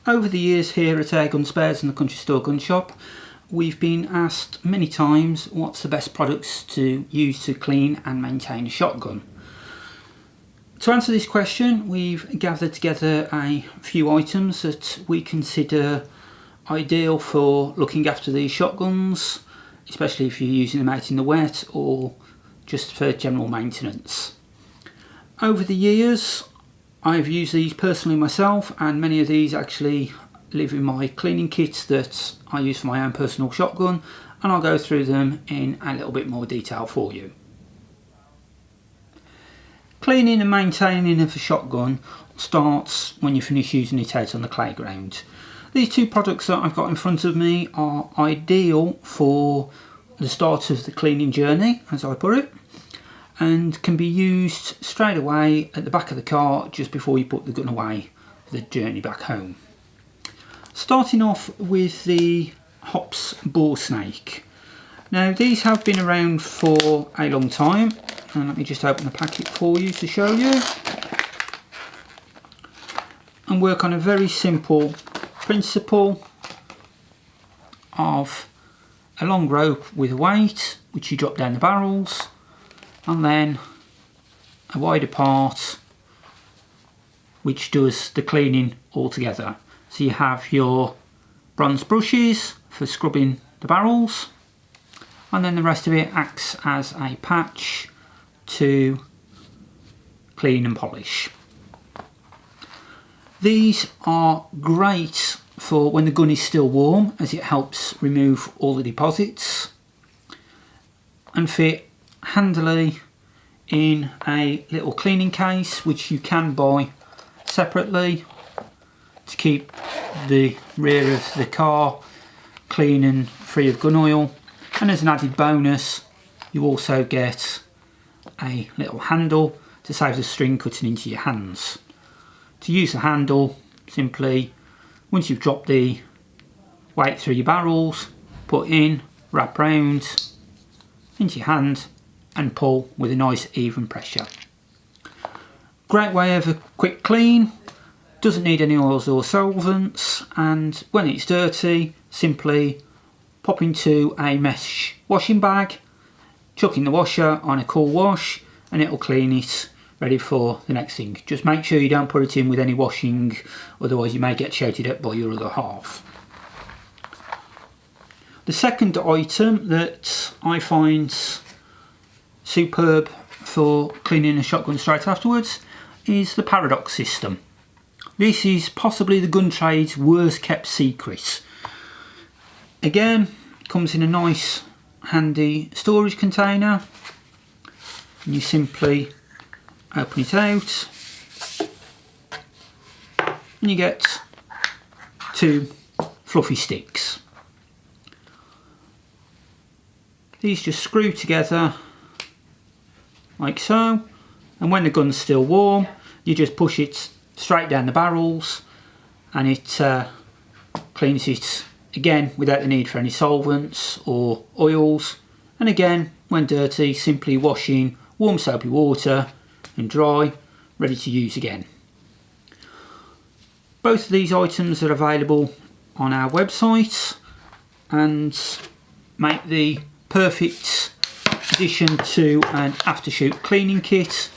Over the years here at Airgunspares and the Countrystore Gunshop, we've been asked many times what's the best products to use to clean and maintain a shotgun. To answer this question, we've gathered together a few items that we consider ideal for looking after these shotguns, especially if you're using them out in the wet or just for general maintenance. Over the years, I've used these personally myself, and many of these actually live in my cleaning kits that I use for my own personal shotgun, and I'll go through them in a little bit more detail for you. Cleaning and maintaining of a shotgun starts when you finish using it out on the playground. These two products that I've got in front of me are ideal for the start of the cleaning journey, as I put it, and can be used straight away at the back of the car just before you put the gun away for the journey back home. Starting off with the Hops bore snake. Now these have been around for a long time, and let me just open the packet for you to show you, and work on a very simple principle of a long rope with a weight which you drop down the barrels, and then a wider part which does the cleaning altogether. So you have your bronze brushes for scrubbing the barrels, and then the rest of it acts as a patch to clean and polish. These are great for when the gun is still warm, as it helps remove all the deposits, and fit handily in a little cleaning case which you can buy separately to keep the rear of the car clean and free of gun oil. And as an added bonus, you also get a little handle to save the string cutting into your hands. To use the handle, simply once you've dropped the weight through your barrels, put in, wrap round into your hand and pull with a nice even pressure. Great way of a quick clean, doesn't need any oils or solvents, and when it's dirty, simply pop into a mesh washing bag, chuck in the washer on a cool wash, and it'll clean it ready for the next thing. Just make sure you don't put it in with any washing, otherwise you may get shouted at by your other half. The second item that I find superb for cleaning a shotgun straight afterwards is the paradox system. This is possibly the gun trade's worst kept secret. Again, it comes in a nice handy storage container, and you simply open it out and you get two fluffy sticks. These just screw together like so, and when the gun's still warm you just push it straight down the barrels and it cleans it again without the need for any solvents or oils, and again when dirty simply wash in warm soapy water and dry, ready to use again. Both of these items are available on our website and make the perfect addition to an aftershoot cleaning kit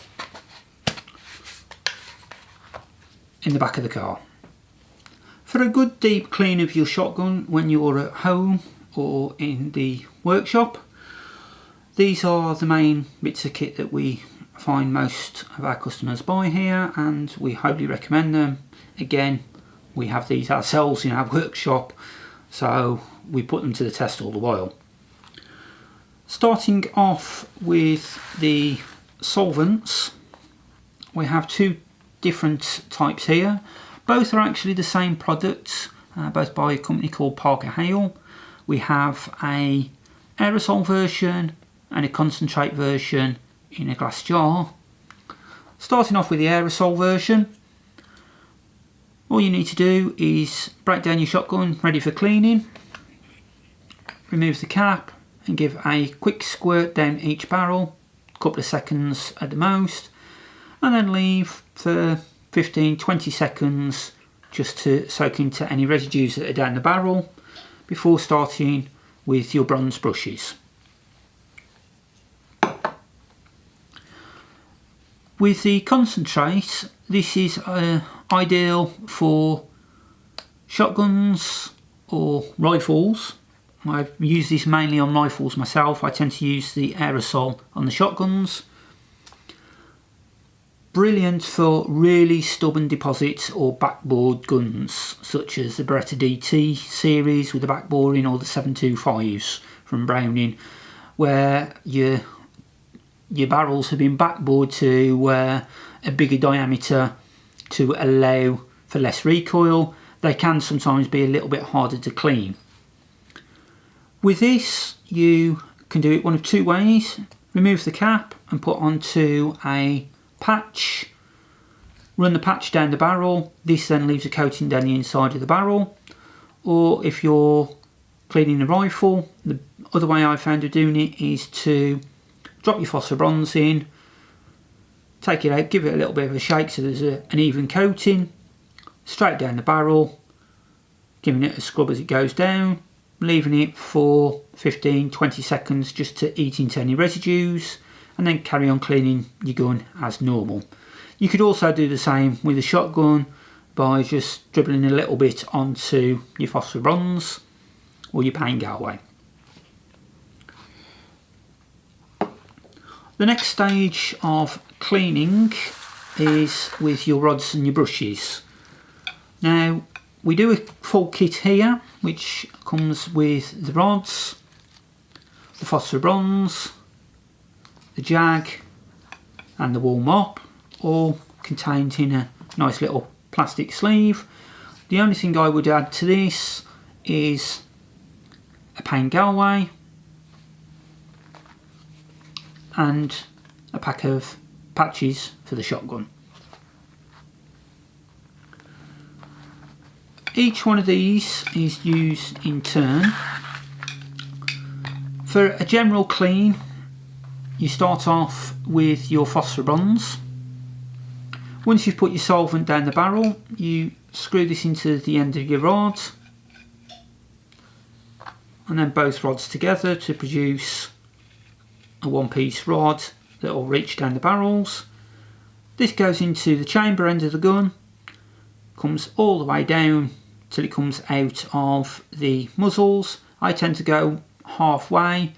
in the back of the car. For a good deep clean of your shotgun when you're at home or in the workshop, these are the main bits of kit that we find most of our customers buy here, and we highly recommend them. Again, we have these ourselves in our workshop, so we put them to the test all the while. Starting off with the solvents, we have two different types here. Both are actually the same product, both by a company called Parker Hale. We have a aerosol version and a concentrate version in a glass jar. Starting off with the aerosol version, all you need to do is break down your shotgun ready for cleaning, remove the cap and give a quick squirt down each barrel, a couple of seconds at the most, and then leave for 15-20 seconds just to soak into any residues that are down the barrel before starting with your bronze brushes. With the concentrate, this is ideal for shotguns or rifles. I've used this mainly on rifles myself. I tend to use the aerosol on the shotguns. Brilliant for really stubborn deposits or backboard guns, such as the Beretta DT series with the backboring, or the 725s from Browning, where your barrels have been backbored to a bigger diameter to allow for less recoil. They can sometimes be a little bit harder to clean. With this, you can do it one of two ways. Remove the cap and put onto a patch. Run the patch down the barrel. This then leaves a coating down the inside of the barrel. Or if you're cleaning a rifle, the other way I found of doing it is to drop your phosphor bronze in, take it out, give it a little bit of a shake so there's an even coating, straight down the barrel, giving it a scrub as it goes down, leaving it for 15-20 seconds just to eat into any residues, and then carry on cleaning your gun as normal. You could also do the same with a shotgun by just dribbling a little bit onto your phosphor bronze or your paint Galway. The next stage of cleaning is with your rods and your brushes. Now, we do a full kit here, which comes with the rods, the phosphor bronze, the jag and the wool mop, all contained in a nice little plastic sleeve. The only thing I would add to this is a paint Galway and a pack of patches for the shotgun. Each one of these is used in turn. For a general clean, you start off with your phosphor bronze. Once you've put your solvent down the barrel, you screw this into the end of your rod, and then both rods together to produce a one-piece rod that will reach down the barrels. This goes into the chamber end of the gun, comes all the way down till it comes out of the muzzles. I tend to go halfway,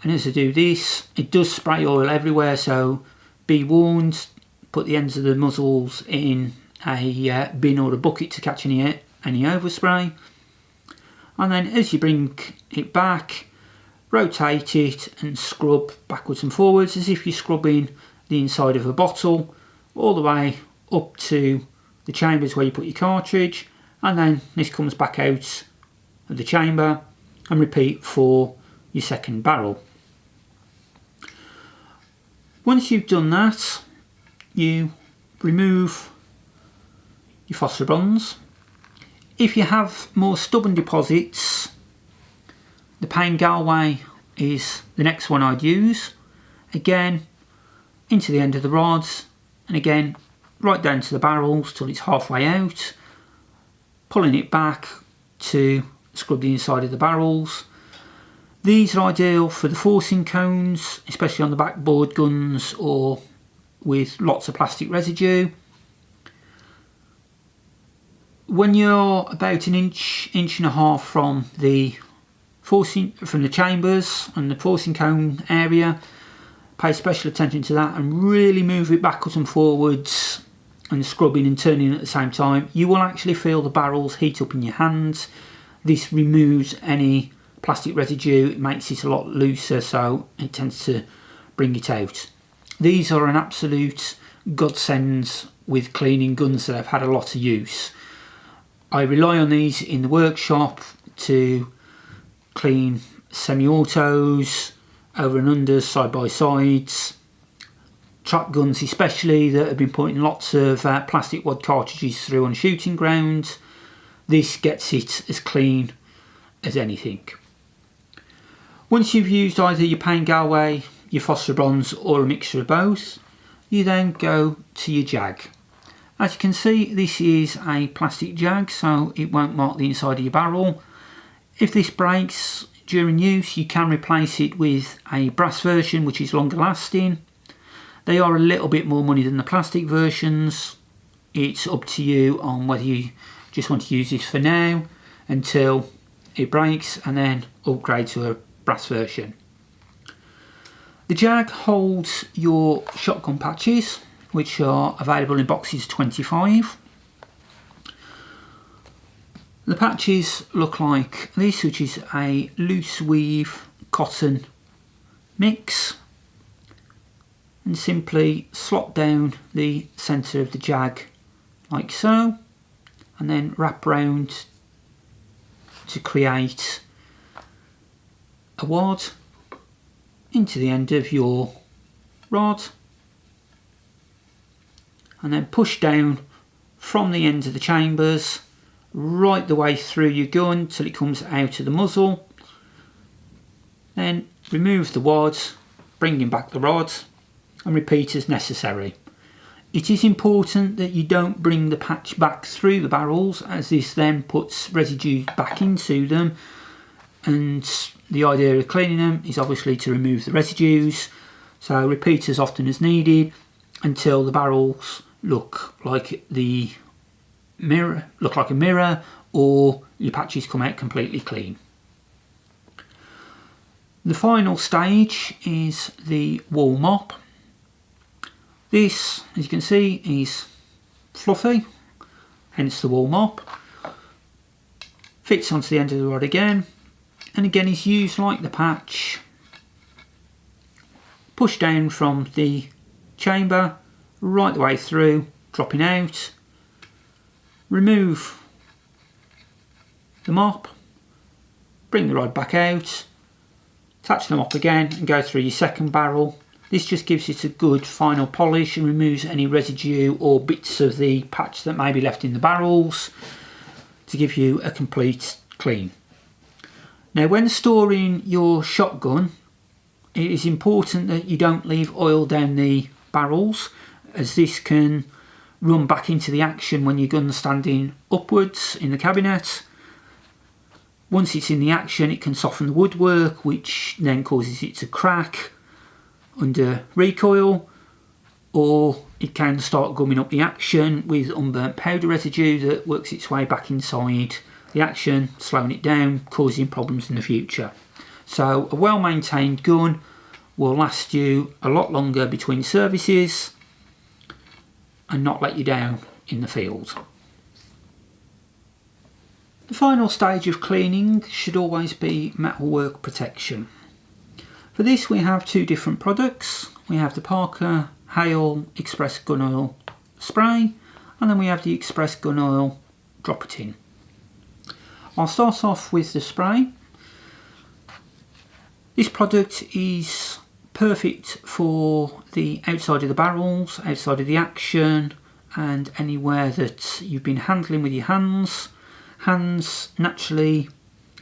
and as I do this, it does spray oil everywhere, so be warned. Put the ends of the muzzles in a bin or a bucket to catch any overspray, and then as you bring it back, rotate it and scrub backwards and forwards as if you're scrubbing the inside of a bottle, all the way up to the chambers where you put your cartridge, and then this comes back out of the chamber, and repeat for your second barrel. Once you've done that, you remove your phosphor bronze. If you have more stubborn deposits, the paint Galway is the next one I'd use. Again, into the end of the rods, and again right down to the barrels till it's halfway out, pulling it back to scrub the inside of the barrels. These are ideal for the forcing cones, especially on the backboard guns or with lots of plastic residue. When you're about an inch and a half from the chambers and the forcing cone area, pay special attention to that and really move it backwards and forwards and scrubbing and turning at the same time. You will actually feel the barrels heat up in your hands. This removes any plastic residue, it makes it a lot looser, so it tends to bring it out. These are an absolute godsend with cleaning guns that I've had a lot of use. I rely on these in the workshop to clean semi-autos, over and unders, side by sides, trap guns especially that have been putting lots of plastic wad cartridges through on shooting grounds. This gets it as clean as anything. Once you've used either your paint Galway, your phosphor bronze or a mixture of both, you then go to your jag. As you can see, this is a plastic jag, so it won't mark the inside of your barrel. If this breaks during use, you can replace it with a brass version which is longer lasting. They are a little bit more money than the plastic versions. It's up to you on whether you just want to use this for now until it breaks and then upgrade to a brass version. The jag holds your shotgun patches, which are available in boxes 25. The patches look like this, which is a loose weave cotton mix, and simply slot down the centre of the jag like so, and then wrap round to create a wad into the end of your rod, and then push down from the end of the chambers right the way through your gun till it comes out of the muzzle. Then remove the wad, bringing back the rod, and repeat as necessary. It is important that you don't bring the patch back through the barrels, as this then puts residue back into them, and the idea of cleaning them is obviously to remove the residues. So repeat as often as needed until the barrels look like a mirror, or your patches come out completely clean. The final stage is the wall mop. This, as you can see, is fluffy, hence the wall mop. Fits onto the end of the rod again, and again is used like the patch. Push down from the chamber right the way through, dropping out. Remove the mop, bring the rod back out, attach the mop again and go through your second barrel. This just gives it a good final polish and removes any residue or bits of the patch that may be left in the barrels to give you a complete clean. Now, when storing your shotgun, it is important that you don't leave oil down the barrels, as this can run back into the action when your gun's standing upwards in the cabinet. Once it's in the action, it can soften the woodwork, which then causes it to crack under recoil, or it can start gumming up the action with unburnt powder residue that works its way back inside the action, slowing it down, causing problems in the future. So a well-maintained gun will last you a lot longer between services and not let you down in the field. The final stage of cleaning should always be metalwork protection. For this we have two different products. We have the Parker Hale Express Gun Oil Spray, and then we have the Express Gun Oil Dropper Tin. I'll start off with the spray. This product is perfect for the outside of the barrels, outside of the action, and anywhere that you've been handling with your hands. Hands naturally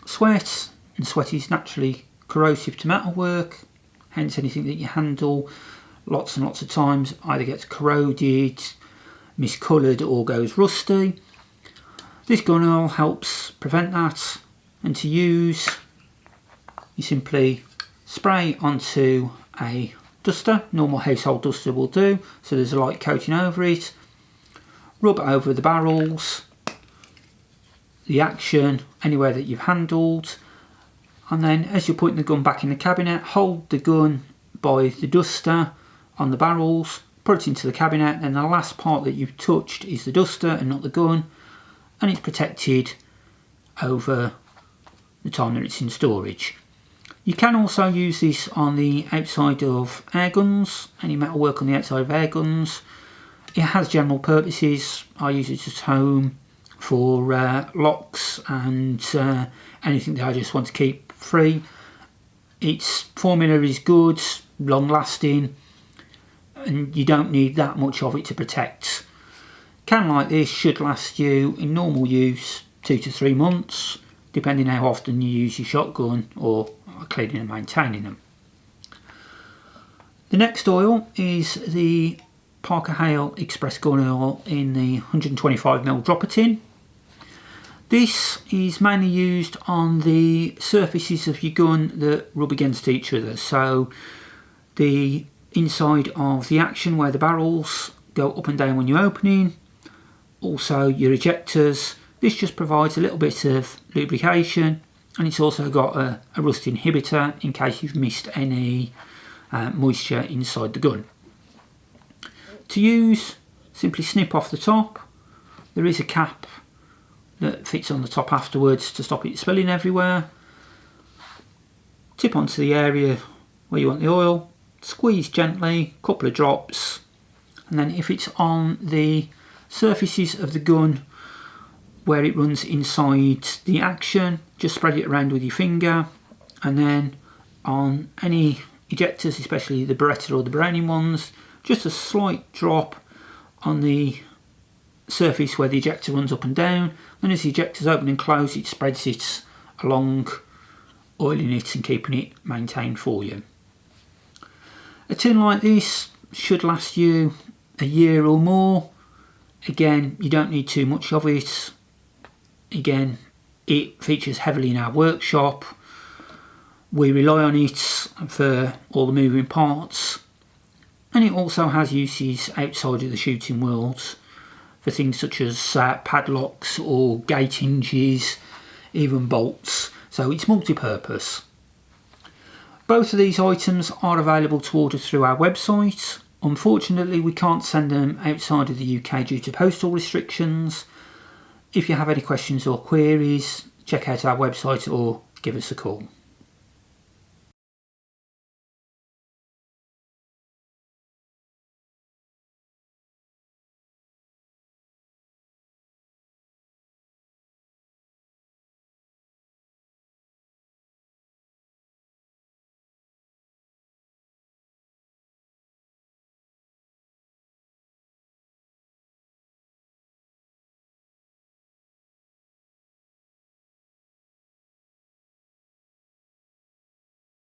sweat, and sweat is naturally corrosive to metalwork, hence anything that you handle lots and lots of times either gets corroded, miscoloured, or goes rusty. This gun oil helps prevent that, and to use, you simply spray onto a duster. Normal household duster will do, so there's a light coating over it. Rub over the barrels, the action, anywhere that you've handled, and then as you're putting the gun back in the cabinet, hold the gun by the duster on the barrels, put it into the cabinet, and the last part that you've touched is the duster and not the gun, and it's protected over the time that it's in storage. You can also use this on the outside of air guns, any metal work on the outside of air guns. It has general purposes. I use it at home for locks and anything that I just want to keep free. Its formula is good, long lasting, and you don't need that much of it to protect. A can like this should last you in normal use 2 to 3 months, depending how often you use your shotgun or cleaning and maintaining them. The next oil is the Parker Hale Express gun oil in the 125ml dropper tin. This is mainly used on the surfaces of your gun that rub against each other, so the inside of the action where the barrels go up and down when you're opening, also your ejectors. This just provides a little bit of lubrication, and it's also got a rust inhibitor in case you've missed any moisture inside the gun. To use, simply snip off the top. There is a cap that fits on the top afterwards to stop it spilling everywhere. Tip onto the area where you want the oil, squeeze gently, couple of drops, and then if it's on the surfaces of the gun where it runs inside the action, just spread it around with your finger, and then on any ejectors, especially the Beretta or the Browning ones, just a slight drop on the surface where the ejector runs up and down, and as the ejectors open and close, it spreads it along, oiling it and keeping it maintained for you. A tin like this should last you a year or more. Again, you don't need too much of it. Again, it features heavily in our workshop. We rely on it for all the moving parts, and it also has uses outside of the shooting world for things such as padlocks or gate hinges, even bolts, so it's multi-purpose. Both of these items are available to order through our website. Unfortunately, we can't send them outside of the UK due to postal restrictions. If you have any questions or queries, check out our website or give us a call.